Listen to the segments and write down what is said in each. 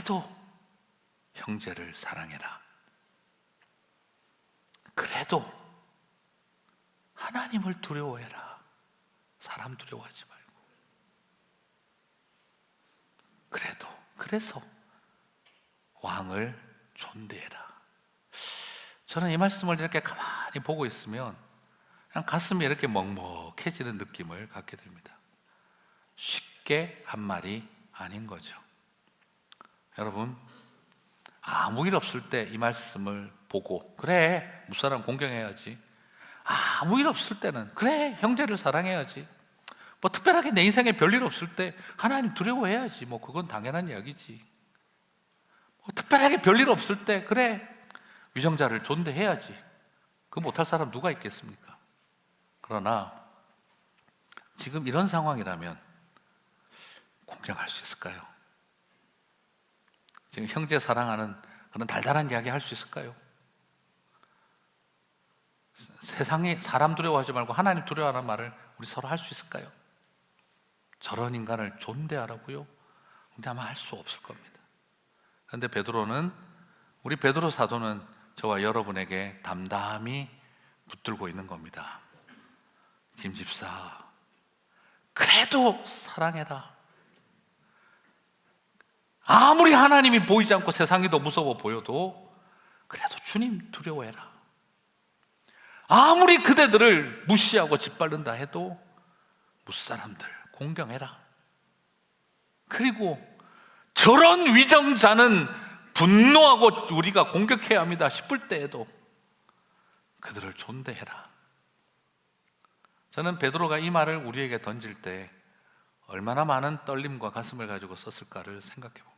그래도 형제를 사랑해라. 그래도 하나님을 두려워해라. 사람 두려워하지 말고. 그래서 왕을 존대해라. 저는 이 말씀을 이렇게 가만히 보고 있으면 그냥 가슴이 이렇게 먹먹해지는 느낌을 갖게 됩니다. 쉽게 한 말이 아닌 거죠. 여러분, 아무 일 없을 때 이 말씀을 보고 그래, 무사람 공경해야지. 아무 일 없을 때는 그래, 형제를 사랑해야지. 뭐 특별하게 내 인생에 별일 없을 때 하나님 두려워해야지. 뭐 그건 당연한 이야기지. 뭐 특별하게 별일 없을 때 그래, 위정자를 존대해야지. 그거 못할 사람 누가 있겠습니까? 그러나 지금 이런 상황이라면 공경할 수 있을까요? 지금 형제 사랑하는 그런 달달한 이야기 할 수 있을까요? 세상에 사람 두려워하지 말고 하나님 두려워하는 말을 우리 서로 할 수 있을까요? 저런 인간을 존대하라고요? 근데 아마 할 수 없을 겁니다. 그런데 우리 베드로 사도는 저와 여러분에게 담담히 붙들고 있는 겁니다. 김 집사, 그래도 사랑해라. 아무리 하나님이 보이지 않고 세상이 더 무서워 보여도 그래도 주님 두려워해라. 아무리 그대들을 무시하고 짓밟는다 해도 무사람들 공경해라. 그리고 저런 위정자는 분노하고 우리가 공격해야 합니다 싶을 때에도 그들을 존대해라. 저는 베드로가 이 말을 우리에게 던질 때 얼마나 많은 떨림과 가슴을 가지고 썼을까를 생각해 봅니다.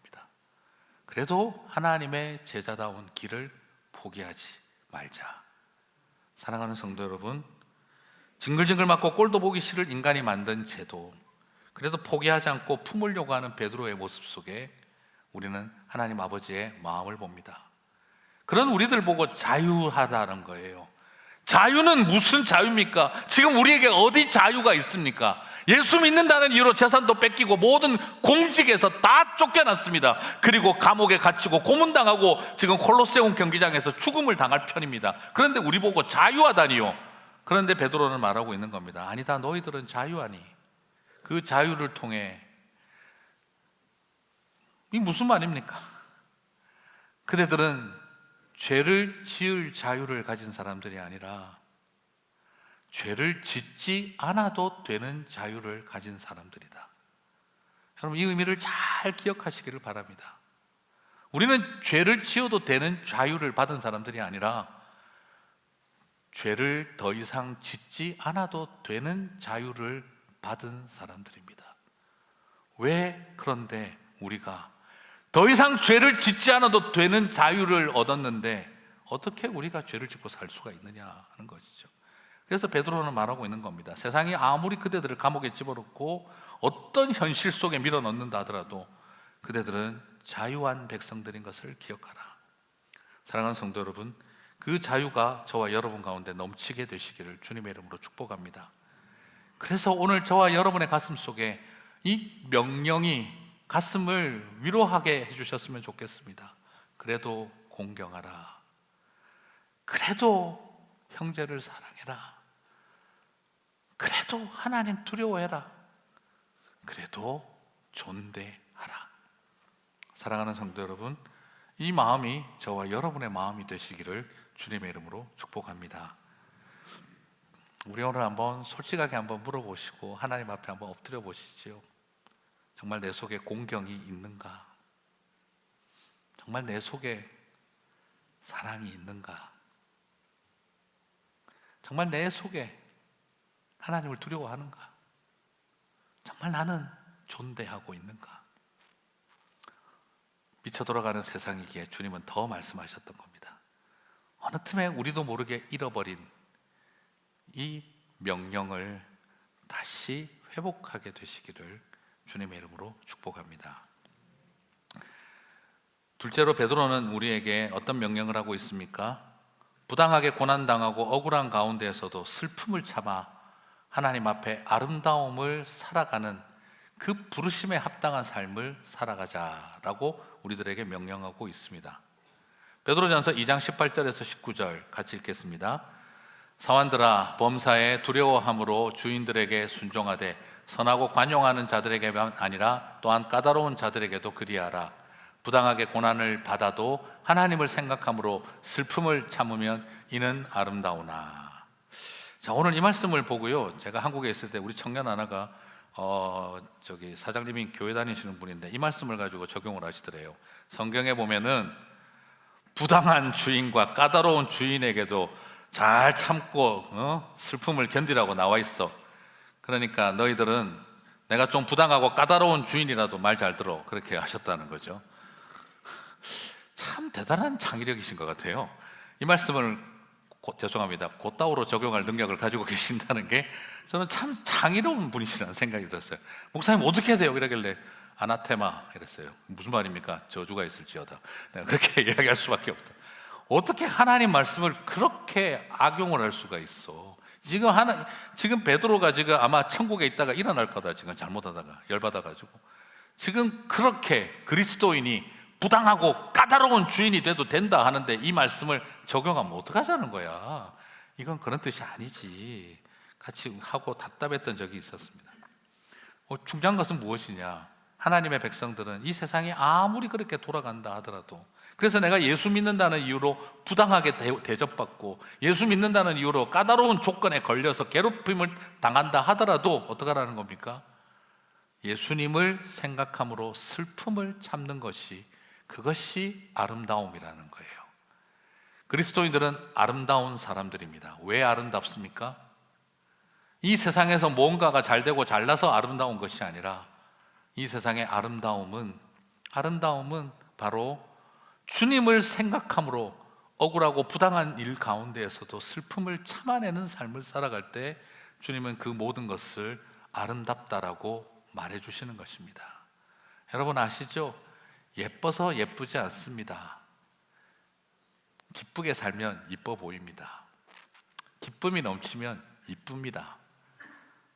그래도 하나님의 제자다운 길을 포기하지 말자. 사랑하는 성도 여러분, 징글징글 맞고 꼴도 보기 싫을 인간이 만든 제도, 그래도 포기하지 않고 품으려고 하는 베드로의 모습 속에 우리는 하나님 아버지의 마음을 봅니다. 그런 우리들 보고 자유하다는 거예요. 자유는 무슨 자유입니까? 지금 우리에게 어디 자유가 있습니까? 예수 믿는다는 이유로 재산도 뺏기고 모든 공직에서 다 쫓겨났습니다. 그리고 감옥에 갇히고 고문당하고 지금 콜로세움 경기장에서 죽음을 당할 편입니다. 그런데 우리 보고 자유하다니요. 그런데 베드로는 말하고 있는 겁니다. 아니다, 너희들은 자유하니 그 자유를 통해, 이게 무슨 말입니까? 그대들은 죄를 지을 자유를 가진 사람들이 아니라 죄를 짓지 않아도 되는 자유를 가진 사람들이다. 여러분, 이 의미를 잘 기억하시기를 바랍니다. 우리는 죄를 지어도 되는 자유를 받은 사람들이 아니라 죄를 더 이상 짓지 않아도 되는 자유를 받은 사람들입니다. 왜 그런데 우리가 더 이상 죄를 짓지 않아도 되는 자유를 얻었는데 어떻게 우리가 죄를 짓고 살 수가 있느냐 하는 것이죠. 그래서 베드로는 말하고 있는 겁니다. 세상이 아무리 그대들을 감옥에 집어넣고 어떤 현실 속에 밀어넣는다 하더라도 그대들은 자유한 백성들인 것을 기억하라. 사랑하는 성도 여러분, 그 자유가 저와 여러분 가운데 넘치게 되시기를 주님의 이름으로 축복합니다. 그래서 오늘 저와 여러분의 가슴 속에 이 명령이 가슴을 위로하게 해주셨으면 좋겠습니다. 그래도 공경하라. 그래도 형제를 사랑해라. 그래도 하나님 두려워해라. 그래도 존대하라. 사랑하는 성도 여러분, 이 마음이 저와 여러분의 마음이 되시기를 주님의 이름으로 축복합니다. 우리 오늘 한번 솔직하게 한번 물어보시고 하나님 앞에 한번 엎드려 보시지요. 정말 내 속에 공경이 있는가? 정말 내 속에 사랑이 있는가? 정말 내 속에 하나님을 두려워하는가? 정말 나는 존대하고 있는가? 미쳐 돌아가는 세상이기에 주님은 더 말씀하셨던 겁니다. 어느 틈에 우리도 모르게 잃어버린 이 명령을 다시 회복하게 되시기를 주님의 이름으로 축복합니다. 둘째로 베드로는 우리에게 어떤 명령을 하고 있습니까? 부당하게 고난당하고 억울한 가운데에서도 슬픔을 참아 하나님 앞에 아름다움을 살아가는 그 부르심에 합당한 삶을 살아가자라고 우리들에게 명령하고 있습니다. 베드로전서 2장 18절에서 19절 같이 읽겠습니다. 사환들아, 범사에 두려워함으로 주인들에게 순종하되 선하고 관용하는 자들에게만 아니라 또한 까다로운 자들에게도 그리하라. 부당하게 고난을 받아도 하나님을 생각함으로 슬픔을 참으면 이는 아름다우나. 자, 오늘 이 말씀을 보고요, 제가 한국에 있을 때 우리 청년 하나가 사장님이 교회 다니시는 분인데 이 말씀을 가지고 적용을 하시더래요. 성경에 보면은 부당한 주인과 까다로운 주인에게도 잘 참고 슬픔을 견디라고 나와 있어. 그러니까 너희들은 내가 좀 부당하고 까다로운 주인이라도 말 잘 들어, 그렇게 하셨다는 거죠. 참 대단한 창의력이신 것 같아요. 이 말씀을 죄송합니다, 곧다우로 적용할 능력을 가지고 계신다는 게 저는 참 창의로운 분이시라는 생각이 들었어요. 목사님 어떻게 해야 돼요? 이러길래 아나테마 이랬어요. 무슨 말입니까? 저주가 있을지어다. 내가 그렇게 이야기할 수밖에 없다. 어떻게 하나님 말씀을 그렇게 악용을 할 수가 있어? 지금 베드로가 지금 아마 천국에 있다가 일어날 거다, 지금 잘못하다가 열받아가지고. 지금 그렇게 그리스도인이 부당하고 까다로운 주인이 돼도 된다 하는데 이 말씀을 적용하면 어떡하자는 거야? 이건 그런 뜻이 아니지. 같이 하고 답답했던 적이 있었습니다. 중요한 것은 무엇이냐? 하나님의 백성들은 이 세상이 아무리 그렇게 돌아간다 하더라도, 그래서 내가 예수 믿는다는 이유로 부당하게 대접받고 예수 믿는다는 이유로 까다로운 조건에 걸려서 괴롭힘을 당한다 하더라도 어떡하라는 겁니까? 예수님을 생각함으로 슬픔을 참는 것이, 그것이 아름다움이라는 거예요. 그리스도인들은 아름다운 사람들입니다. 왜 아름답습니까? 이 세상에서 뭔가가 잘 되고 잘나서 아름다운 것이 아니라 이 세상의 아름다움은 바로 주님을 생각함으로 억울하고 부당한 일 가운데에서도 슬픔을 참아내는 삶을 살아갈 때 주님은 그 모든 것을 아름답다라고 말해주시는 것입니다. 여러분 아시죠? 예뻐서 예쁘지 않습니다. 기쁘게 살면 이뻐 보입니다. 기쁨이 넘치면 이쁩니다.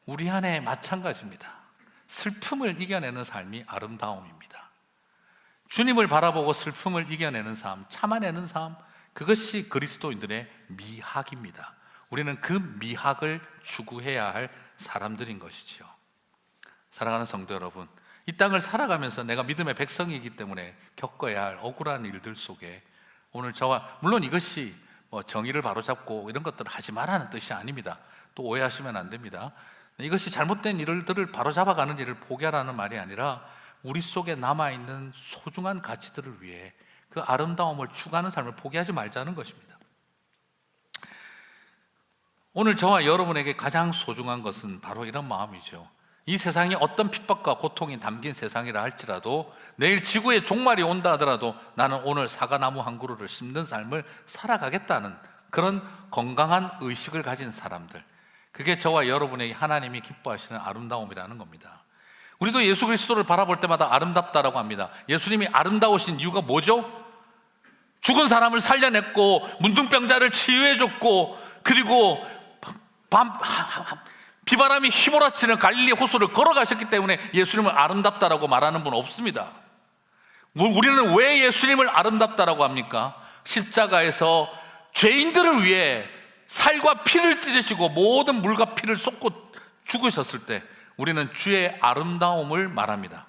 우리 안에 마찬가지입니다. 슬픔을 이겨내는 삶이 아름다움입니다. 주님을 바라보고 슬픔을 이겨내는 삶, 참아내는 삶, 그것이 그리스도인들의 미학입니다. 우리는 그 미학을 추구해야 할 사람들인 것이지요. 사랑하는 성도 여러분, 이 땅을 살아가면서 내가 믿음의 백성이기 때문에 겪어야 할 억울한 일들 속에 오늘 물론 이것이 정의를 바로잡고 이런 것들을 하지 말라는 뜻이 아닙니다. 또 오해하시면 안 됩니다. 이것이 잘못된 일들을 바로잡아가는 일을 포기하라는 말이 아니라 우리 속에 남아있는 소중한 가치들을 위해 그 아름다움을 추구하는 삶을 포기하지 말자는 것입니다. 오늘 저와 여러분에게 가장 소중한 것은 바로 이런 마음이죠. 이 세상이 어떤 핍박과 고통이 담긴 세상이라 할지라도 내일 지구의 종말이 온다 하더라도 나는 오늘 사과나무 한 그루를 심는 삶을 살아가겠다는 그런 건강한 의식을 가진 사람들, 그게 저와 여러분에게 하나님이 기뻐하시는 아름다움이라는 겁니다. 우리도 예수 그리스도를 바라볼 때마다 아름답다라고 합니다. 예수님이 아름다우신 이유가 뭐죠? 죽은 사람을 살려냈고 문둥병자를 치유해줬고, 그리고 비바람이 휘몰아치는 갈릴리 호수를 걸어가셨기 때문에 예수님을 아름답다라고 말하는 분은 없습니다. 우리는 왜 예수님을 아름답다라고 합니까? 십자가에서 죄인들을 위해 살과 피를 찢으시고 모든 물과 피를 쏟고 죽으셨을 때 우리는 주의 아름다움을 말합니다.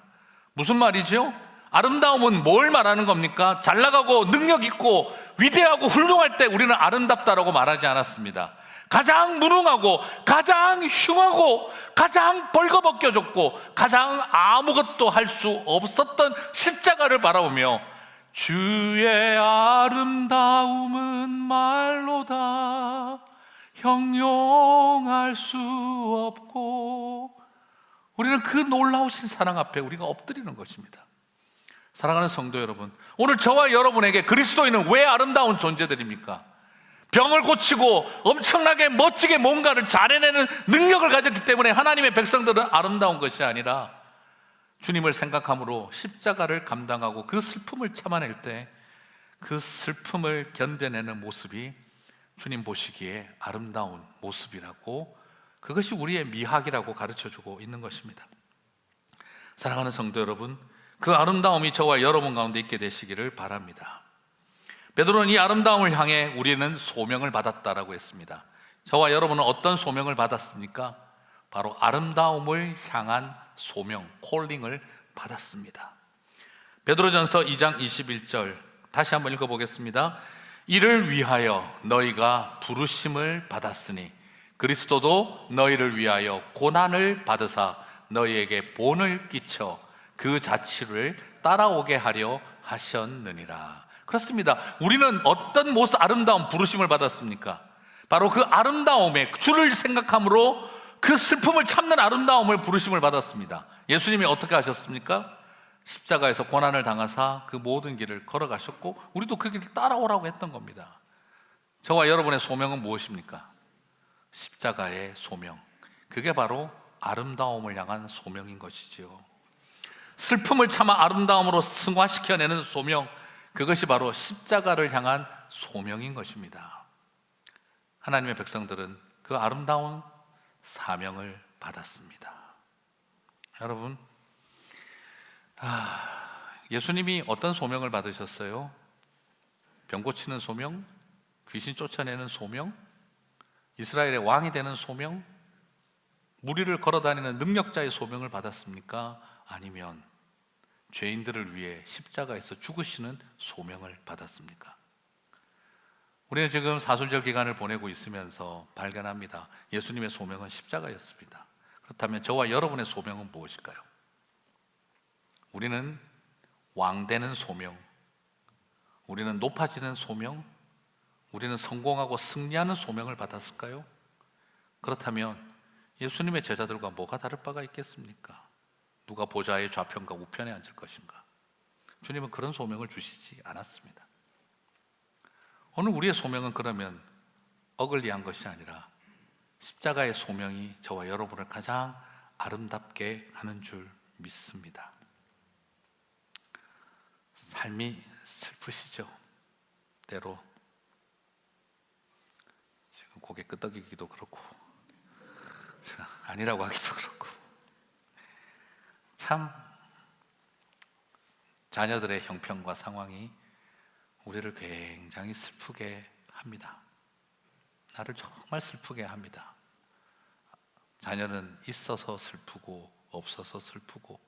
무슨 말이죠? 아름다움은 뭘 말하는 겁니까? 잘 나가고 능력 있고 위대하고 훌륭할 때 우리는 아름답다라고 말하지 않았습니다. 가장 무능하고 가장 흉하고 가장 벌거벗겨졌고 가장 아무것도 할 수 없었던 십자가를 바라보며 주의 아름다움은 말로다 형용할 수 없고, 우리는 그 놀라우신 사랑 앞에 우리가 엎드리는 것입니다. 사랑하는 성도 여러분, 오늘 저와 여러분에게 그리스도인은 왜 아름다운 존재들입니까? 병을 고치고 엄청나게 멋지게 뭔가를 잘해내는 능력을 가졌기 때문에 하나님의 백성들은 아름다운 것이 아니라 주님을 생각함으로 십자가를 감당하고 그 슬픔을 참아낼 때 그 슬픔을 견뎌내는 모습이 주님 보시기에 아름다운 모습이라고, 그것이 우리의 미학이라고 가르쳐주고 있는 것입니다. 사랑하는 성도 여러분, 그 아름다움이 저와 여러분 가운데 있게 되시기를 바랍니다. 베드로는 이 아름다움을 향해 우리는 소명을 받았다라고 했습니다. 저와 여러분은 어떤 소명을 받았습니까? 바로 아름다움을 향한 소명, 콜링을 받았습니다. 베드로전서 2장 21절 다시 한번 읽어보겠습니다. 이를 위하여 너희가 부르심을 받았으니 그리스도도 너희를 위하여 고난을 받으사 너희에게 본을 끼쳐 그 자취를 따라오게 하려 하셨느니라. 그렇습니다. 우리는 어떤 모습 아름다운 부르심을 받았습니까? 바로 그 아름다움에 주를 생각함으로 그 슬픔을 참는 아름다움을 부르심을 받았습니다. 예수님이 어떻게 하셨습니까? 십자가에서 고난을 당하사 그 모든 길을 걸어가셨고 우리도 그 길을 따라오라고 했던 겁니다. 저와 여러분의 소명은 무엇입니까? 십자가의 소명. 그게 바로 아름다움을 향한 소명인 것이지요. 슬픔을 참아 아름다움으로 승화시켜내는 소명, 그것이 바로 십자가를 향한 소명인 것입니다. 하나님의 백성들은 그 아름다운 사명을 받았습니다. 여러분, 예수님이 어떤 소명을 받으셨어요? 병 고치는 소명? 귀신 쫓아내는 소명? 이스라엘의 왕이 되는 소명? 무리를 걸어다니는 능력자의 소명을 받았습니까? 아니면 죄인들을 위해 십자가에서 죽으시는 소명을 받았습니까? 우리는 지금 사순절 기간을 보내고 있으면서 발견합니다. 예수님의 소명은 십자가였습니다. 그렇다면 저와 여러분의 소명은 무엇일까요? 우리는 왕되는 소명, 우리는 높아지는 소명, 우리는 성공하고 승리하는 소명을 받았을까요? 그렇다면 예수님의 제자들과 뭐가 다를 바가 있겠습니까? 누가 보좌의 좌편과 우편에 앉을 것인가? 주님은 그런 소명을 주시지 않았습니다. 오늘 우리의 소명은 그러면 어글리한 것이 아니라 십자가의 소명이 저와 여러분을 가장 아름답게 하는 줄 믿습니다. 삶이 슬프시죠? 때로 지금 고개 끄덕이기도 그렇고 아니라고 하기도 그렇고 참 자녀들의 형편과 상황이 우리를 굉장히 슬프게 합니다. 나를 정말 슬프게 합니다. 자녀는 있어서 슬프고 없어서 슬프고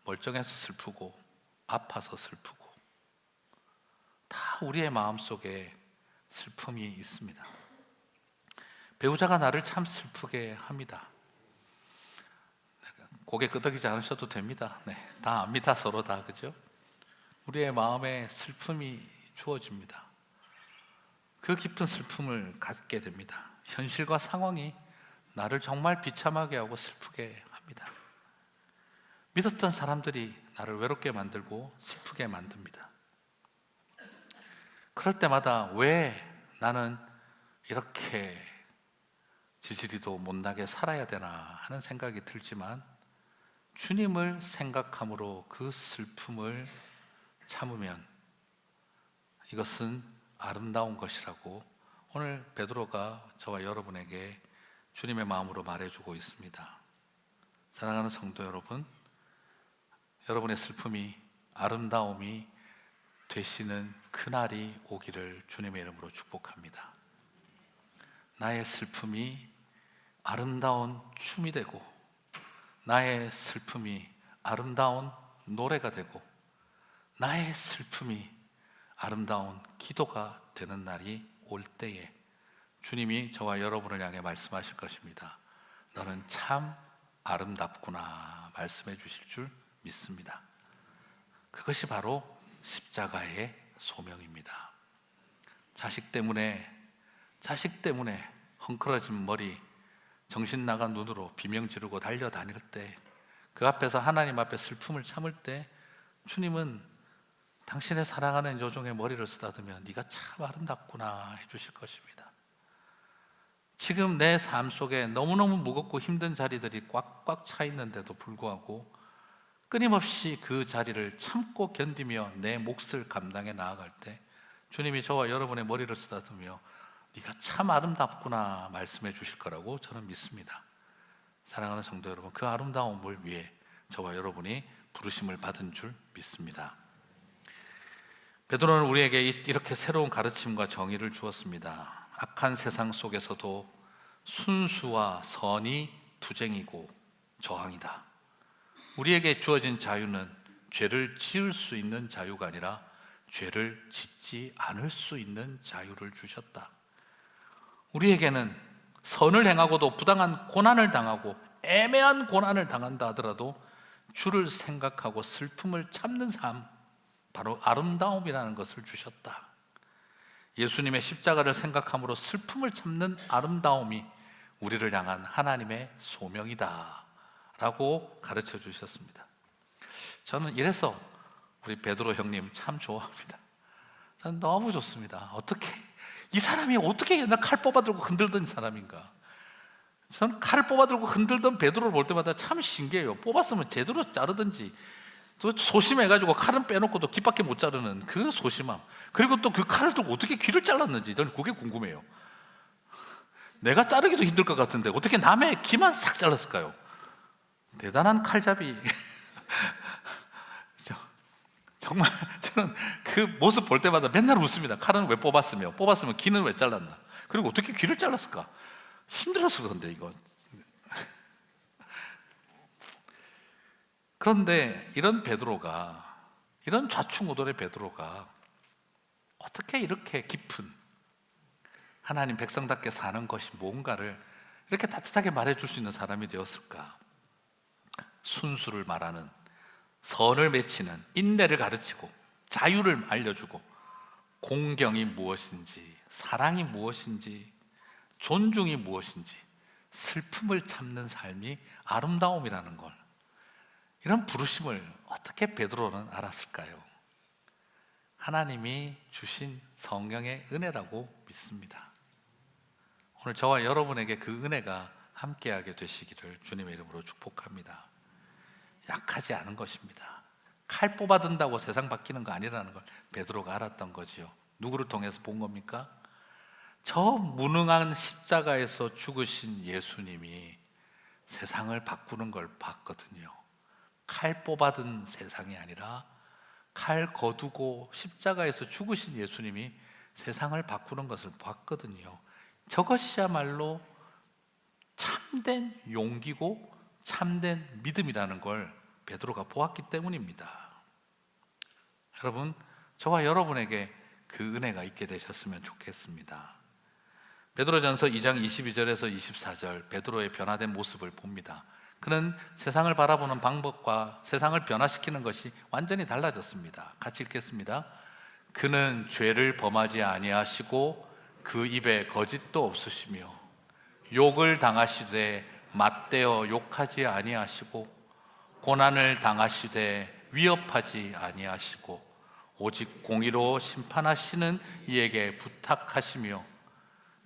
멀쩡해서 슬프고 아파서 슬프고 다 우리의 마음속에 슬픔이 있습니다. 배우자가 나를 참 슬프게 합니다. 고개 끄덕이지 않으셔도 됩니다. 네, 다 압니다. 서로 다, 그죠? 우리의 마음에 슬픔이 주어집니다. 그 깊은 슬픔을 갖게 됩니다. 현실과 상황이 나를 정말 비참하게 하고 슬프게 합니다. 믿었던 사람들이 나를 외롭게 만들고 슬프게 만듭니다. 그럴 때마다 왜 나는 이렇게 지지리도 못나게 살아야 되나 하는 생각이 들지만 주님을 생각함으로 그 슬픔을 참으면 이것은 아름다운 것이라고 오늘 베드로가 저와 여러분에게 주님의 마음으로 말해주고 있습니다. 사랑하는 성도 여러분, 여러분의 슬픔이 아름다움이 되시는 그날이 오기를 주님의 이름으로 축복합니다. 나의 슬픔이 아름다운 춤이 되고 나의 슬픔이 아름다운 노래가 되고 나의 슬픔이 아름다운 기도가 되는 날이 올 때에 주님이 저와 여러분을 향해 말씀하실 것입니다. 너는 참 아름답구나 말씀해 주실 줄 믿습니다. 그것이 바로 십자가의 소명입니다. 자식 때문에 헝클어진 머리, 정신 나간 눈으로 비명 지르고 달려다닐 때, 그 앞에서 하나님 앞에 슬픔을 참을 때 주님은 당신의 사랑하는 여종의 머리를 쓰다듬으며 네가 참 아름답구나 해주실 것입니다. 지금 내 삶 속에 너무너무 무겁고 힘든 자리들이 꽉꽉 차 있는데도 불구하고 끊임없이 그 자리를 참고 견디며 내 몫을 감당해 나아갈 때 주님이 저와 여러분의 머리를 쓰다듬으며 네가 참 아름답구나 말씀해 주실 거라고 저는 믿습니다. 사랑하는 성도 여러분, 그 아름다움을 위해 저와 여러분이 부르심을 받은 줄 믿습니다. 베드로는 우리에게 이렇게 새로운 가르침과 정의를 주었습니다. 악한 세상 속에서도 순수와 선이 투쟁이고 저항이다. 우리에게 주어진 자유는 죄를 지을 수 있는 자유가 아니라 죄를 짓지 않을 수 있는 자유를 주셨다. 우리에게는 선을 행하고도 부당한 고난을 당하고 애매한 고난을 당한다 하더라도 주를 생각하고 슬픔을 참는 삶, 바로 아름다움이라는 것을 주셨다. 예수님의 십자가를 생각함으로 슬픔을 참는 아름다움이 우리를 향한 하나님의 소명이다 라고 가르쳐 주셨습니다. 저는 이래서 우리 베드로 형님 참 좋아합니다. 저는 너무 좋습니다. 이 사람이 어떻게 옛날 칼 뽑아들고 흔들던 사람인가. 저는 칼을 뽑아들고 흔들던 베드로를 볼 때마다 참 신기해요. 뽑았으면 제대로 자르든지, 또 소심해가지고 칼은 빼놓고 또 귀밖에 못 자르는 그 소심함, 그리고 또 그 칼을 들고 어떻게 귀를 잘랐는지 저는 그게 궁금해요. 내가 자르기도 힘들 것 같은데 어떻게 남의 귀만 싹 잘랐을까요? 대단한 칼잡이. 정말 저는 그 모습 볼 때마다 맨날 웃습니다. 칼은 왜 뽑았으면 귀는 왜 잘랐나, 그리고 어떻게 귀를 잘랐을까. 힘들었을 건데 이거. 그런데 이런 베드로가, 이런 좌충우돌의 베드로가 어떻게 이렇게 깊은 하나님 백성답게 사는 것이 뭔가를 이렇게 따뜻하게 말해줄 수 있는 사람이 되었을까? 순수를 말하는, 선을 맺히는, 인내를 가르치고 자유를 알려주고 공경이 무엇인지, 사랑이 무엇인지, 존중이 무엇인지, 슬픔을 참는 삶이 아름다움이라는 걸, 이런 부르심을 어떻게 베드로는 알았을까요? 하나님이 주신 성령의 은혜라고 믿습니다. 오늘 저와 여러분에게 그 은혜가 함께하게 되시기를 주님의 이름으로 축복합니다. 약하지 않은 것입니다. 칼 뽑아든다고 세상 바뀌는 거 아니라는 걸 베드로가 알았던 거지요. 누구를 통해서 본 겁니까? 저 무능한 십자가에서 죽으신 예수님이 세상을 바꾸는 걸 봤거든요. 칼 뽑아든 세상이 아니라 칼 거두고 십자가에서 죽으신 예수님이 세상을 바꾸는 것을 봤거든요. 저것이야말로 참된 용기고 참된 믿음이라는 걸 베드로가 보았기 때문입니다. 여러분, 저와 여러분에게 그 은혜가 있게 되셨으면 좋겠습니다. 베드로전서 2장 22절에서 24절, 베드로의 변화된 모습을 봅니다. 그는 세상을 바라보는 방법과 세상을 변화시키는 것이 완전히 달라졌습니다. 같이 읽겠습니다. 그는 죄를 범하지 아니하시고 그 입에 거짓도 없으시며 욕을 당하시되 맞대어 욕하지 아니하시고 고난을 당하시되 위협하지 아니하시고 오직 공의로 심판하시는 이에게 부탁하시며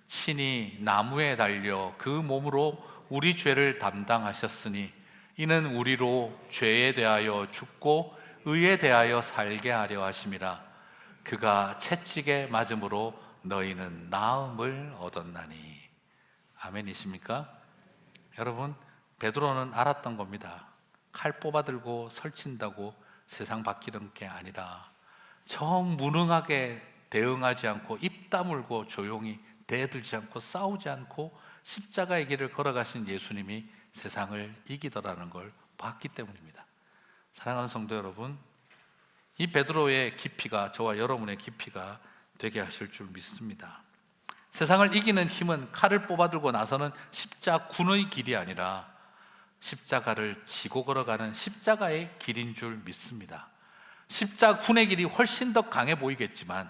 친히 나무에 달려 그 몸으로 우리 죄를 담당하셨으니 이는 우리로 죄에 대하여 죽고 의에 대하여 살게 하려 하심이라. 그가 채찍에 맞음으로 너희는 나음을 얻었나니. 아멘이십니까? 여러분, 베드로는 알았던 겁니다. 칼 뽑아들고 설친다고 세상 바뀌는 게 아니라 저 무능하게 대응하지 않고 입 다물고 조용히 대들지 않고 싸우지 않고 십자가의 길을 걸어가신 예수님이 세상을 이기더라는 걸 봤기 때문입니다. 사랑하는 성도 여러분, 이 베드로의 깊이가 저와 여러분의 깊이가 되게 하실 줄 믿습니다. 세상을 이기는 힘은 칼을 뽑아들고 나서는 십자군의 길이 아니라 십자가를 지고 걸어가는 십자가의 길인 줄 믿습니다. 십자군의 길이 훨씬 더 강해 보이겠지만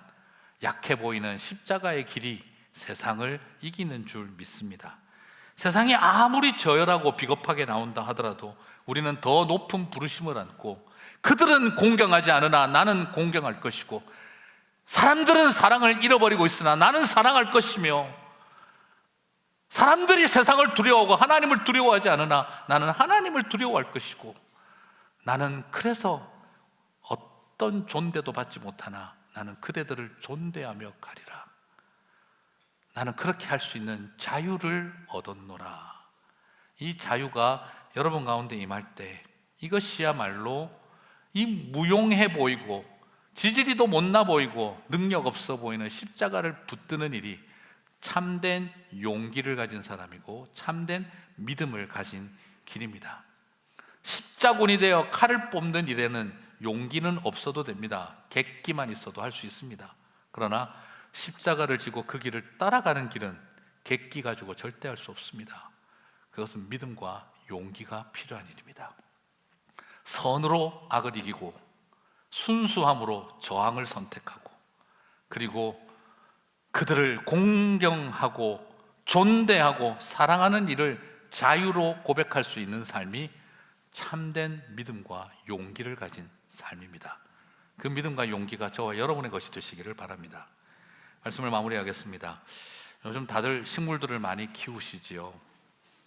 약해 보이는 십자가의 길이 세상을 이기는 줄 믿습니다. 세상이 아무리 저열하고 비겁하게 나온다 하더라도 우리는 더 높은 부르심을 안고, 그들은 공경하지 않으나 나는 공경할 것이고 사람들은 사랑을 잃어버리고 있으나 나는 사랑할 것이며, 사람들이 세상을 두려워하고 하나님을 두려워하지 않으나 나는 하나님을 두려워할 것이고, 나는 그래서 어떤 존대도 받지 못하나 나는 그대들을 존대하며 가리라. 나는 그렇게 할 수 있는 자유를 얻었노라. 이 자유가 여러분 가운데 임할 때 이것이야말로 이 무용해 보이고 지지리도 못나 보이고 능력 없어 보이는 십자가를 붙드는 일이 참된 용기를 가진 사람이고 참된 믿음을 가진 길입니다. 십자군이 되어 칼을 뽑는 일에는 용기는 없어도 됩니다. 객기만 있어도 할 수 있습니다. 그러나 십자가를 지고 그 길을 따라가는 길은 객기 가지고 절대 할 수 없습니다. 그것은 믿음과 용기가 필요한 일입니다. 선으로 악을 이기고 순수함으로 저항을 선택하고 그리고 그들을 공경하고 존대하고 사랑하는 일을 자유로 고백할 수 있는 삶이 참된 믿음과 용기를 가진 삶입니다. 그 믿음과 용기가 저와 여러분의 것이 되시기를 바랍니다. 말씀을 마무리하겠습니다. 요즘 다들 식물들을 많이 키우시지요.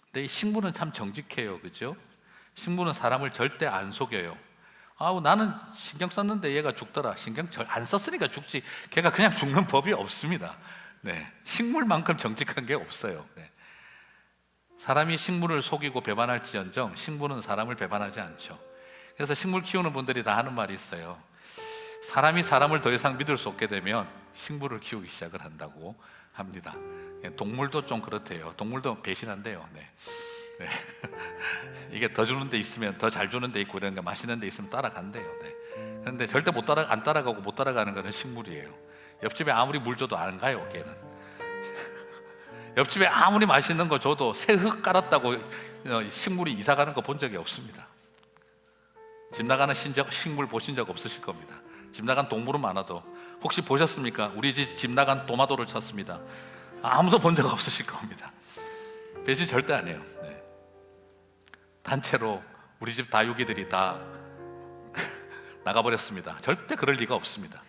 근데 이 식물은 참 정직해요, 그죠? 식물은 사람을 절대 안 속여요. 아우, 나는 신경 썼는데 얘가 죽더라. 신경 안 썼으니까 죽지. 걔가 그냥 죽는 법이 없습니다. 네, 식물만큼 정직한 게 없어요. 네. 사람이 식물을 속이고 배반할지언정 식물은 사람을 배반하지 않죠. 그래서 식물 키우는 분들이 다 하는 말이 있어요. 사람이 사람을 더 이상 믿을 수 없게 되면 식물을 키우기 시작을 한다고 합니다. 동물도 좀 그렇대요. 동물도 배신한대요. 네. 네. 이게 더 주는 데 있으면 더 잘 주는 데 있고 이런 거 맛있는 데 있으면 따라간대요. 네. 그런데 절대 안 따라가고 못 따라가는 거는 식물이에요. 옆집에 아무리 물 줘도 안 가요, 걔는. 옆집에 아무리 맛있는 거 줘도 새 흙 깔았다고 식물이 이사 가는 거 본 적이 없습니다. 집 나가는 식물 보신 적 없으실 겁니다. 집 나간 동물은 많아도 혹시 보셨습니까? 우리 집 나간 도마도를 쳤습니다. 아무도 본 적 없으실 겁니다. 배신 절대 안 해요. 네. 단체로 우리 집 다육이들이 다 나가버렸습니다. 절대 그럴 리가 없습니다.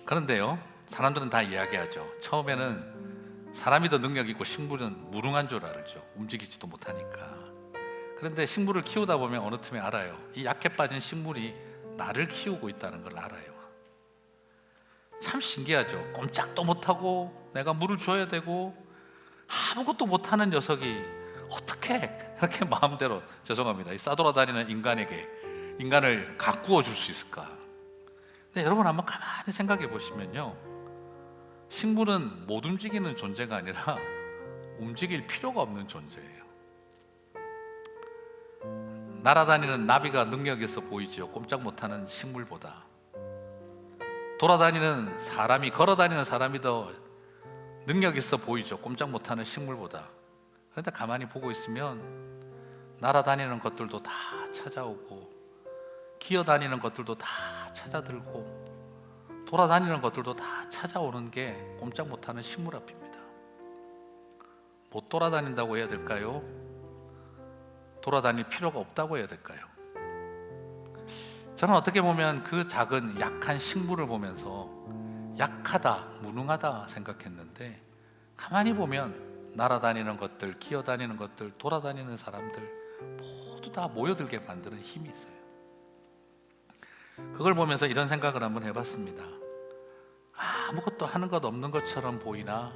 그런데요, 사람들은 다 이야기하죠. 처음에는 사람이 더 능력 있고 식물은 무능한 줄 알죠. 움직이지도 못하니까. 그런데 식물을 키우다 보면 어느 틈에 알아요. 이 약해 빠진 식물이 나를 키우고 있다는 걸 알아요. 참 신기하죠. 꼼짝도 못하고 내가 물을 줘야 되고 아무것도 못하는 녀석이 어떻게 그렇게 마음대로, 죄송합니다, 싸돌아다니는 인간을 가꾸어 줄 수 있을까? 근데 여러분 한번 가만히 생각해 보시면요, 식물은 못 움직이는 존재가 아니라 움직일 필요가 없는 존재예요. 날아다니는 나비가 능력 있어 보이지요. 꼼짝 못하는 식물보다. 걸어다니는 사람이 더 능력 있어 보이죠. 꼼짝 못하는 식물보다. 그런데 가만히 보고 있으면 날아다니는 것들도 다 찾아오고 기어다니는 것들도 다 찾아들고 돌아다니는 것들도 다 찾아오는 게 꼼짝 못하는 식물 앞입니다. 못 돌아다닌다고 해야 될까요? 돌아다닐 필요가 없다고 해야 될까요? 저는 어떻게 보면 그 작은 약한 식물을 보면서 약하다, 무능하다 생각했는데 가만히 보면 날아다니는 것들, 기어다니는 것들, 돌아다니는 사람들 모두 다 모여들게 만드는 힘이 있어요. 그걸 보면서 이런 생각을 한번 해봤습니다. 아무것도 하는 것 없는 것처럼 보이나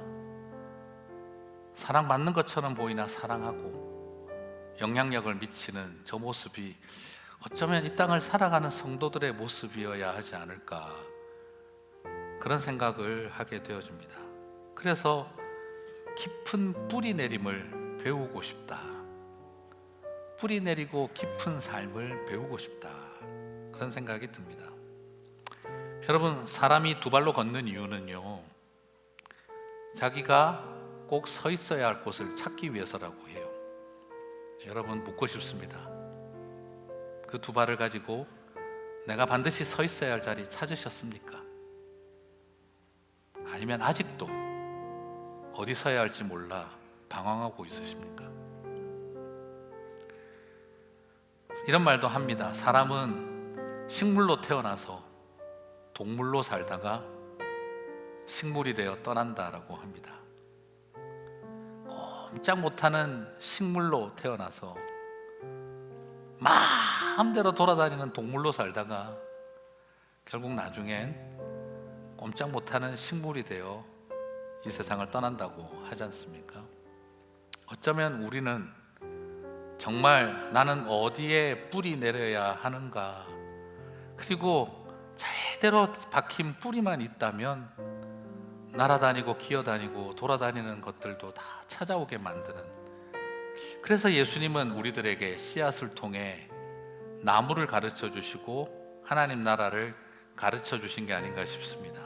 사랑받는 것처럼 보이나 사랑하고 영향력을 미치는 저 모습이 어쩌면 이 땅을 살아가는 성도들의 모습이어야 하지 않을까, 그런 생각을 하게 되어집니다. 그래서 깊은 뿌리 내림을 배우고 싶다. 뿌리 내리고 깊은 삶을 배우고 싶다. 그런 생각이 듭니다. 여러분, 사람이 두 발로 걷는 이유는요, 자기가 꼭 서 있어야 할 곳을 찾기 위해서라고 해요. 여러분, 묻고 싶습니다. 그 두 발을 가지고 내가 반드시 서 있어야 할 자리 찾으셨습니까? 아니면 아직도 어디 서야 할지 몰라 방황하고 있으십니까? 이런 말도 합니다. 사람은 식물로 태어나서 동물로 살다가 식물이 되어 떠난다라고 합니다. 꼼짝 못하는 식물로 태어나서 마음대로 돌아다니는 동물로 살다가 결국 나중엔 꼼짝 못하는 식물이 되어 이 세상을 떠난다고 하지 않습니까? 어쩌면 우리는 정말 나는 어디에 뿌리 내려야 하는가, 그리고 제대로 박힌 뿌리만 있다면 날아다니고 기어다니고 돌아다니는 것들도 다 찾아오게 만드는, 그래서 예수님은 우리들에게 씨앗을 통해 나무를 가르쳐 주시고 하나님 나라를 가르쳐 주신 게 아닌가 싶습니다.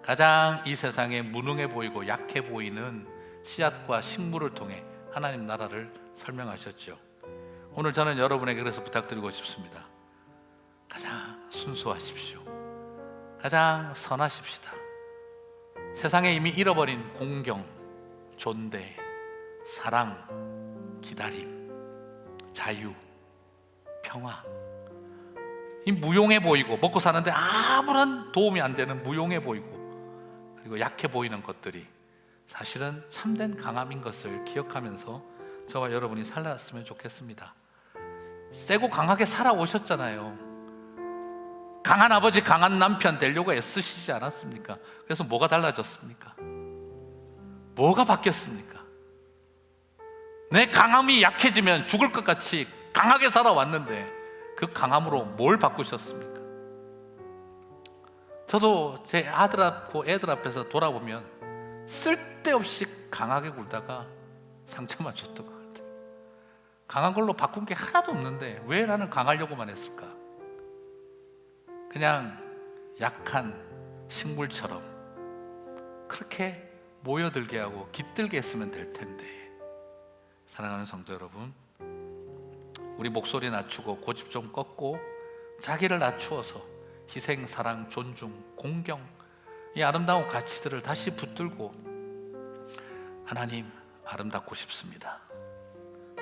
가장 이 세상에 무능해 보이고 약해 보이는 씨앗과 식물을 통해 하나님 나라를 설명하셨죠. 오늘 저는 여러분에게 그래서 부탁드리고 싶습니다. 가장 순수하십시오. 가장 선하십시다. 세상에 이미 잃어버린 공경, 존대, 사랑, 기다림, 자유, 평화, 이 무용해 보이고 먹고 사는데 아무런 도움이 안 되는 무용해 보이고 그리고 약해 보이는 것들이 사실은 참된 강함인 것을 기억하면서 저와 여러분이 살았으면 좋겠습니다. 세고 강하게 살아오셨잖아요. 강한 아버지, 강한 남편 되려고 애쓰시지 않았습니까? 그래서 뭐가 달라졌습니까? 뭐가 바뀌었습니까? 내 강함이 약해지면 죽을 것 같이 강하게 살아왔는데 그 강함으로 뭘 바꾸셨습니까? 저도 제 아들하고 애들 앞에서 돌아보면 쓸데없이 강하게 굴다가 상처만 줬던 것 같아요. 강한 걸로 바꾼 게 하나도 없는데 왜 나는 강하려고만 했을까? 그냥 약한 식물처럼 그렇게 모여들게 하고 깃들게 했으면 될 텐데. 사랑하는 성도 여러분, 우리 목소리 낮추고 고집 좀 꺾고 자기를 낮추어서 희생, 사랑, 존중, 공경, 이 아름다운 가치들을 다시 붙들고 하나님 아름답고 싶습니다.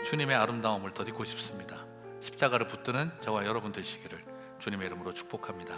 주님의 아름다움을 덧입고 싶습니다. 십자가를 붙드는 저와 여러분 되시기를 주님의 이름으로 축복합니다.